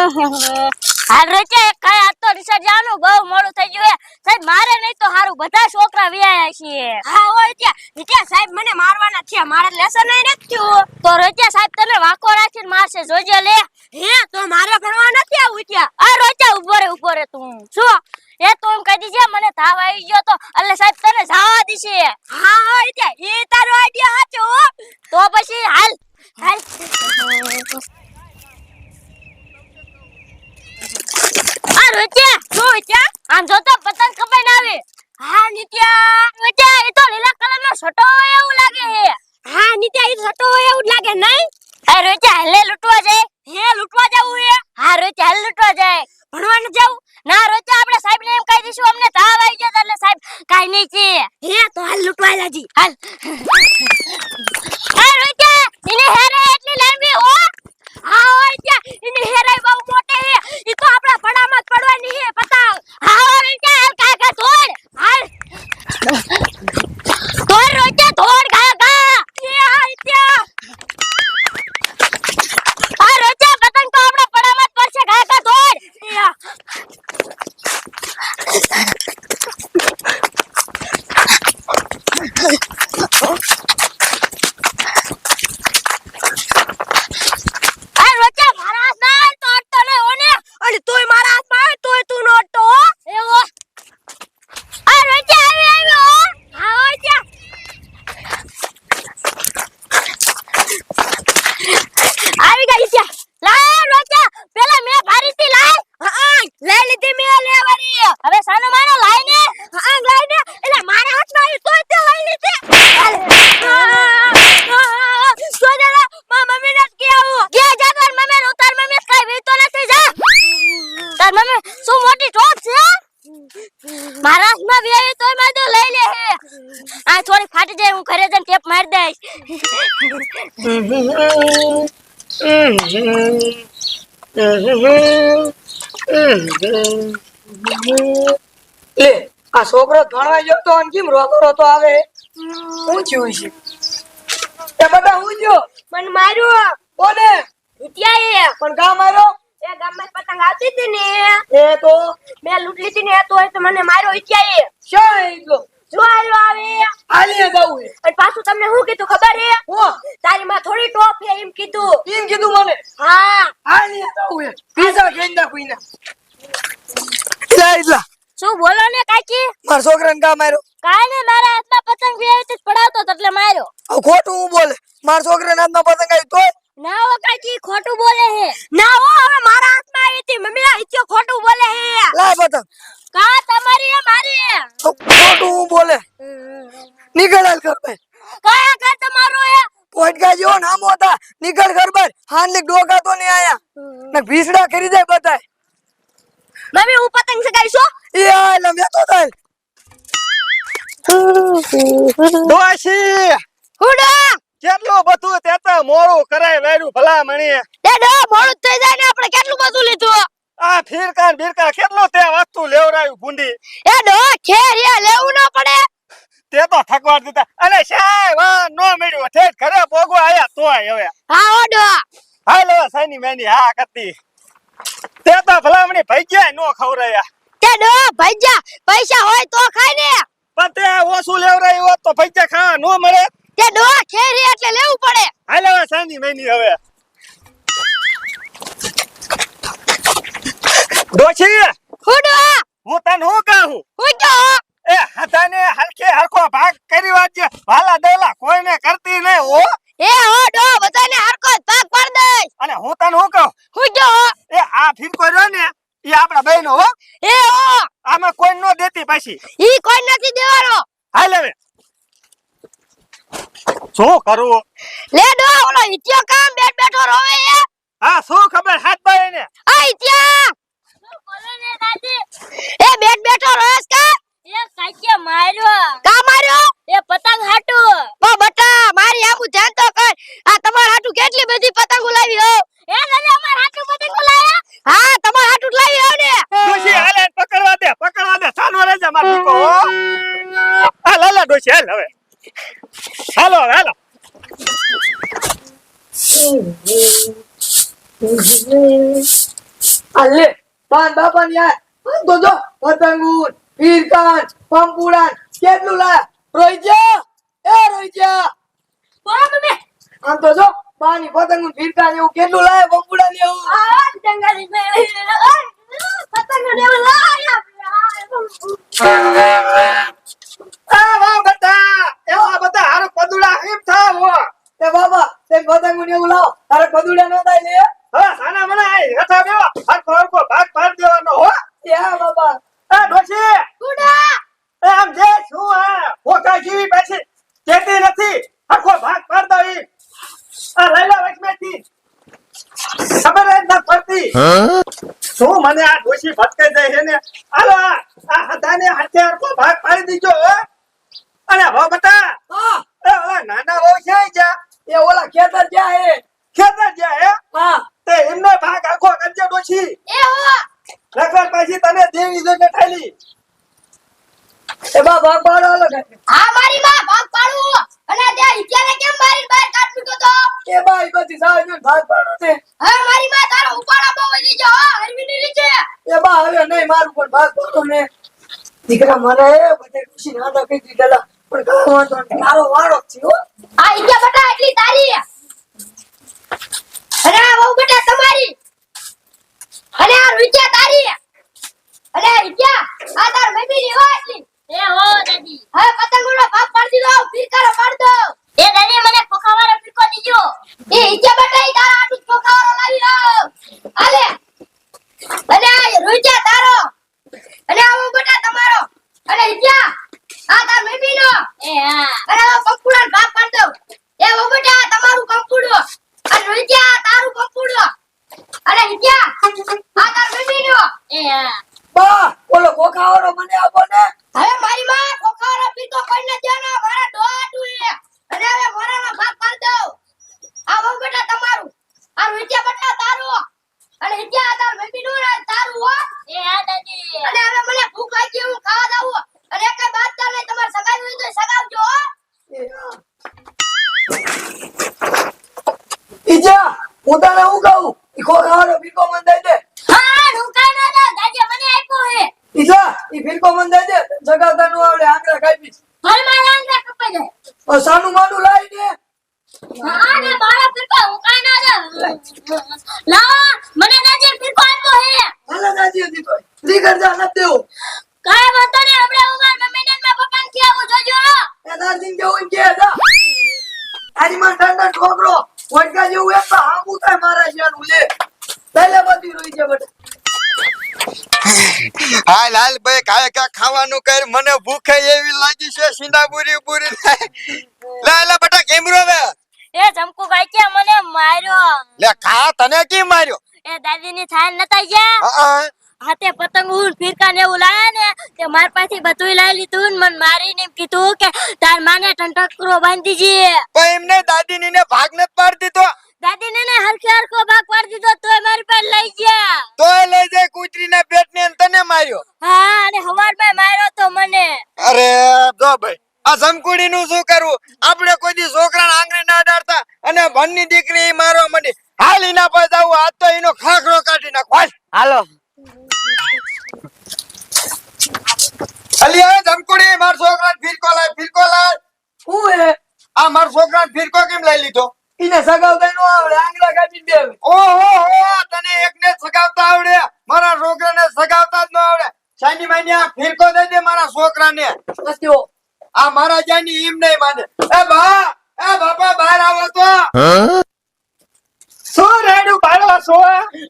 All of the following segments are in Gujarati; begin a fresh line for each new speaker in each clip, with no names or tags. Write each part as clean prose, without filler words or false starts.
હાલ રોચે કઈ આજ તો રિસર્ચ જવાનું બહુ મોડું થઈ ગયું સાહેબ મારે નહીં તો હારું બધા છોકરા વિયાયા છીએ
હા હોય ત્યાં સાહેબ મને મારવાના છે મારે લેસન નહીં નથી થયું
તો રોચે સાહેબ તને વાકો રાખીને મારશે જોજે લે
હે તો મારે ભણવા નથી આવું ત્યાં
આ રોચે ઉભો રે તું શું એ તો એમ કહી દીજે મને તાવ આવી ગયો તો એટલે સાહેબ તને જવા દીશે
હા હોય ત્યાં એ તારો આઈડિયા સાચો
તો પછી હાલ આ રોચે
શું ત્યાં
આમ જો તો પતંગ કપાઈને આવે
હા નિત્યા
રોચે એ તો લીલા કલરનો છોટો હોય એવું લાગે હે
હા નિત્યા એ છોટો હોય એવું જ લાગે નહીં
આ રોચે હાલે લૂટવા જાય
હે લૂટવા જવું હે
હા રોચે હાલ લૂટવા જાય
ભણવા ન જાવ
ના રોચે આપણે સાહેબ ને એમ કહી દઈશું અમને તાવ આવી ગયો એટલે સાહેબ કાઈ નહીં છે
હે તો હાલ લૂટવા જાજી
હાલ આ રોચે ઇને હેરે એટલી લાંબી હો
હા હોય ત્યાં એની હેરાઈ બહુ મોટી હે ઈ તો આપણા ભડામાં જ પડવાની હે પતંગ
હા રોચે હાલ કાકા તોડ
હાલ
તોડ રોચે તોડ કાકા
એ હાલ ત્યાં
આ રોચે પતંગ તો આપણે પડામાં જ પડશે કાકા તોડ આ રોચે મારા હાથ ના તોડતો ને ઓને
અરે તોય મારા હાથમાં આવે તોય તું નોટો
એવો આ રોચે આવી હો
હા હોય ત્યાં
આવી ગઈ છે લાય રોચા પેલા મે ભારીથી લાય
હા લઈ લીધી મે લેવરી
હવે સાનો માનો લાય ને
હા લઈ ને એટલે મારા હાથમાં આવી તોય તે લઈ લીધી સોજલા મા મમ્મી ને કે આવું
કે જા તાર મમ્મી નો તાર મમ્મી કઈ વીતો નથી જા તાર મમ્મી શું મોટી ટોપ છે મારા હાથમાં વેઈ તોય માં તો લઈ લે હે આ થોડી ફાટી જાય હું ઘરે જઈને ટેપ મારી દઈશ
લે આ છોકરો ભણવા ગયો તો અને કેમ રોતો રોતો આવે શું થયું છે એ બધા હું જો
મને માર્યો
કોને
નિત્યા
પણ કા માર્યો
એ ગામમાં પતંગ આવતી હતી ને
એ તો
મેં લૂંટ લીધી ને તો મને માર્યો નિત્યા
શા એટલો
જો આયો આવે
આલીએ જાવું છે
અને પાછું તમને શું કીધું ખબર હે
હું
તારી માં થોડી ટોપ હે એમ કીધું
એમ કીધું મને
હા
આલીએ જાવું છે પીઝા ખેંચા કોઈના ઇલા
શું બોલો ને કાકી
માર છોકરાને કા માર્યો
કાઈ ને મારા હાથમાં પતંગ વેઈ જ પડાવતો તો એટલે માર્યો
આ ખોટું હું બોલે માર છોકરાને હાથમાં પતંગ આવી તોય
ના હો કાકી ખોટું બોલે હે
ના હો હવે મારા હાથમાં આવી હતી મમ્મી આ ઇત્યો ખોટું બોલે હે
લાય પતંગ
કા તમારી હે મારી હે
તો ખોટું હું બોલે નીકળ હાલ ઘર ભાઈ
કયા કા તમારો હે
પોટકા જેવો નામો હતા નીકળ ઘર બાર હાનલી ડોકા તો નહીં આયા ને ભીસડા કરી જાય બધાય
મમ્મી હું પતંગ સગાઈશો
એ આ લમ્યા તો થાય
ડોશી
હુડા
કેટલું બધું તે તો મોરું કરાય વેરું ભલા મણી
એ ડો મોડું થઈ જાય ને આપણે કેટલું બધું લીધું
આ ફીરકાન બીરકા કેટલું તે વસ્તુ લેવરાયું ભૂંડી
એ ડો ખેર એ લેવું ના પડે
તે તો થકવાડ દીધા અને સાહેબ નો મળ્યું ઠેઠ ઘરે પોગવા આયા તોય હવે
હા ઓ ડો
હાલ હવે સાની મેની હા કરતી તે તો ભલામણી ભૈયા નો ખવરાયા
તે ડો ભૈજા પૈસા હોય તો ખાય ને
પણ તે ઓછું લેવરાયું હોત તો ભૈયા ખાવા નો મળે
તે ડો ખેર એટલે લેવું પડે
હાલ હવે સાની મેની હવે ડોશી
હુડો
હું તને હું કહું
હુડો
એ હતાને હલકે હરખો ભાગ કરી વાજે ભાલા દેલા કોઈને કરતી નહીં હો
એ હો ડો બધાને હરકો જ ભાગ પાડ દઈશ
અને હું તને હું કહું
હુડો
એ આ ફીરકો રહ્યો ને એ આપડા બહેનો હો
એ હો
આમાં કોઈ નો દેતી પાછી
ઈ કોઈ નથી દેવાનો
હાલ હવે શું કરું
લે ડો ઓલો ઇત્યો કામ બેઠ બેઠો રોવે હે
હા શું ખબર હાથ બાય ને
આ ઇત્યા શું બોલો ને દાદી એ બેઠ બેઠો રોસ કા એ કાકે માર્યો કા માર્યો એ પતંગ હાટુ ઓ બટા મારી આખું ધ્યાન તો કર આ તમાર હાટુ કેટલી બધી પતંગો લાવી હો એ નલે અમાર હાટુ પતંગો લાયા હા તમાર હાટુ જ લાવી હો ને
ડોશી હાલે પકડવા દે સાનો રહેજે માર દીકો આ લાલા ડોશી હાલ હવે હાલો હાલો
આ લે પાન બાપા ની આ તો જો પતંગુન વીરકાન પંપુડાન કેટલું લાયા રોઈજા
બોલો મમ્મી
આમ તો જો પાની પતંગુન વીરકાન એવું કેટલું લાયા પંપુડાન એવું
આ ડંગારી પતંગ ને લાયા
આ વાહ બેટા એવા બધા હારો પદુડા હિમ થાવ
એ બાબા તે પતંગુન એવું લાવો તારે પદુડા નો થાય લે
હા સાના મને આ હેઠા બેવા હરખો ભાગ પાડ દેવાનો હો
એ હા બાબા
આ ડોશી
કુડા
આમ જે શું આ ફોટા જેવી પાછી કેતી નથી હરખો ભાગ પાડ દો ઈ આ લઈલા વચમેથી ખબર જ ન પડતી શું મને આ ડોશી ભટકાઈ જાય છે ને આલો આ હદાને હાથે હરખો ભાગ પાડી દીજો હો અને હો બેટા
હા
એ ઓલા નાના બહુ છે જા
એ ઓલા ખેતર જ્યાં હે
ખેતર જા હે
હા
તે એમને ભાગ આખો કરજે ડોશી
એ હો
લખર પછી તને દેવી જોકે ઠાલી
એ બાબા પાડો અલગ
આ મારી માં ભાગ પાડું અને ત્યાં ઇત્યાને કેમ મારી બહાર કાઢ મૂક્યો તો
એ બાઈ બધી સાવ ભાગ પાડો છે
હવે મારી માં તારો ઉપાડા બહુ વધી ગયો હો હરવીની નીચે
એ બા હવે નહીં મારું પણ ભાગ પાડો ને દીકરા મને બધે ખુશી ના કહી દીધેલા પણ કાંઈ વાંધો નહીં મારો વારો જ છે હો
આ ઇત્યા બટા એટલી તારી અને આ બહુ બટા તમારી અને આ રૂચા તારી અને ઇત્યા આ તાર મમ્મી ની હો એટલી એ હો દાદી હવે પતંગોનો ભાગ પાડી દો ફિરકારો પાડ દો એ દાદી મને ખોખાવાળો ફિરકો દીજો એ ઇત્યા બટા ઈ તારા આટલું ખોખાવાળો લાવી લાવ આલે અને આ રૂચા તારો અને આવો બટા તમારો અને ઇત્યા આ તાર મમ્મી નો એ હા અને આ પંપુડા ભાગ પાડ દો એ ઓ બટા તમારું પંપુડો અને રૂચા તારું પંપુડો અને ઇત્યા આ તાર મમ્મી નો એ હા
બા ઓલો કોખાવાળો મને આપો ને
હવે મારી માં ખોખારો પીતો કોઈ ન દેનો મારા ડોહાટું છે અને હવે મોરાનો ભાગ પાડ દો આ બહુ બેટા તમારું આ રૂચિયા બટા તારું અને ઇત્યા તાર મમ્મી નું તારું હો એ હા દાદી અને હવે મને ભૂખ લાગી હું ખાવા જાવું અને કઈ બાત ચાલ નહીં તમારે સગાઈ હોય તો સગાવજો હો
ઈજા હું તને હું કહું ઈ કોખાવાળો ભીકો મને દઈ દે
હા હું કઈ ન દઉં દાદી મને આપ્યો હે
ઈજા ઈ ભીકો મને દઈ દે જગાતા નું આવડે આંગળા કાપી
ઘર માં રાંગા કપાઈ જાય
સાનું માનું લાવી દે
હા ને મારા ફિરકો હું કઈ ન દઉં લાવો મને દાદી ફિરકો આપ્યો હે
હાલે દાદી હતી તો દીકર જા નથી દેવું
કાઈ વાંધો નહીં આપણે હું મારા મમ્મીને ને પપ્પાને થી આવું જોજો
એ દાદી કેવું કે જા આની માં ઠંડા ઠોકરો વડકા જેવું એક તો હામું થાય મારા જ્યાંનું લે પહેલે બધી રોઈ છે બટ
હાલ હાલ ભાઈ કાય કા ખાવાનું કર મને ભૂખે એવી લાગી છે સીંડા પૂરી પૂરી લે લે બેટા કેમ રોવે
એ જમકુ ગાય કે મને માર્યો
લે ખા તને કેમ માર્યો
એ દાદી ની થાન નતા ગયા
હા
હાથે પતંગ ઉડ ફિરકા ને એવું લાયા ને તે માર પાસેથી બધું લઈ લીધું ને મને મારીને એમ કીધું કે તાર માને ટંટકરો બાંધી દીજે
પણ એમને દાદીની ને ભાગ નત પાડી દીધો
દાદી ને હરખે હરખો ભાગ પાડી દીધો તોય મારી પાસે લઈ ગયા
તોય લઈ જાય કૂતરીના પેટને ને તને માર્યો
હા અને હવારમાં માર્યો તો મને
અરે જો ભાઈ આ જમકુડી નું શું કરવું આપણે કોઈ દી છોકરાને આંગળી ના અડાડતા અને ભણની દીકરી ઈ મારવા માંડી હાલ ઈના પર જાવું આજ તો એનો ખાખરો કાઢી નાખ હાલો અલી હવે જમકુડી માર છોકરાને ફિરકો લાય
હું હે
આ માર છોકરાને ફિરકો કેમ લઈ લીધો
ઈને સગાવતા નો આવડે આંગળા કાપી દે
ઓહો તને એકને સગાવતા આવડે મારા છોકરાને સગાવતા જ ન આવડે સાની માની આ ફિરકો દઈ દે મારા છોકરાને
નસ્યો
આ મારા જાની ઈમ નહીં માને એ બાપા બહાર આવો તો
શું રેડું પાડો છો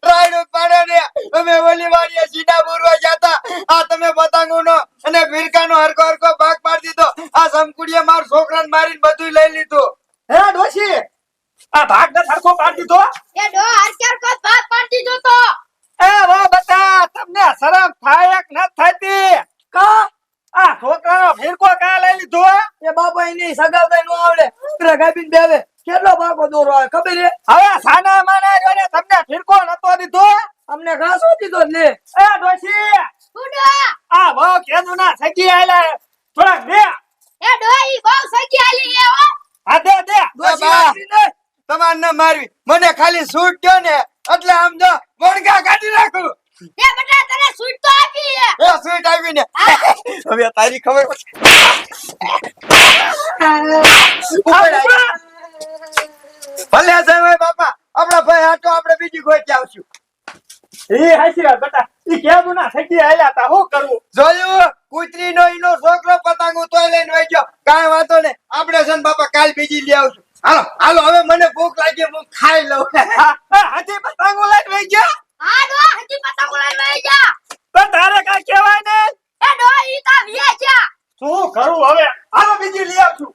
રાયડું પાડે ને અમે ઓલી વાડીએ સીધા બોરવા જાતા આ તમે પતંગોનો અને ફિરકાનો હરકો હરકો ભાગ પાડી દીધો આ સમકુડીએ માર છોકરાને મારીને બધું લઈ લીધું
હે ડોશી આ ભાગ ને સરખો પાડી દીધો
એ ડો હરખે હરખો ભાગ પાડી દીધો તો
એ વાહ બતા તમને શરમ થાય કે ન થતી
કા
આ છોકરાનો ફિરકો કા લઈ લીધો
એ બાપા એની સગાવતા નો આવડે આંગળા કાપી દેવે કેટલો બાપો દોરો આવે ખબર હે
હવે સાના માના જોને તમને ફિરકો નતો દીધો
અમને ઘાસો દીધો લે
એ ડોશી
ગુડો
આ બહુ કેદું ના સગી આયલા થોડાક દે
એ ડો ઈ બહુ સગી આલી હે હો
હા દે
દોશી
બા.
આખરી ને
તમાર ન મારવી મને ખાલી સૂટ દો ને એટલે આમ જો વણગા કાઢી નાખું.
એ બેટા તને સૂટ તો આપી હે.
એ સ્વીટ આવીને હવે તારી ખબર પડશે. ઉપર આવી. ભલે જય બાપા આપણા ભાઈ હાટો આપણે બીજી કોઈ ક્યાં આવશું.
એ હાચી વાત બેટા ઈ કેવું ના થઈ ગયા આલ્યા તા શું કરવું
જોયું કૂતરીનો ઈનો છોકરો પતંગ તોય લઈને વઈ ગયો. કાંઈ વાંધો નહીં આપણે છે ને બાપા કાલ બીજી લઈ આવશું. હાલો હાલો હવે મને ભૂખ લાગી હું ખાઈ લઉં.
હજી પતંગો લઈને વઈ ગયા
હા ડો હજી પતંગો લઈને વઈ જા.
પણ તારે કાંઈ કહેવાય ને
એ ડો ઈ તા વે જા.
શું કરું હવે હાલો બીજી લઈ આવશું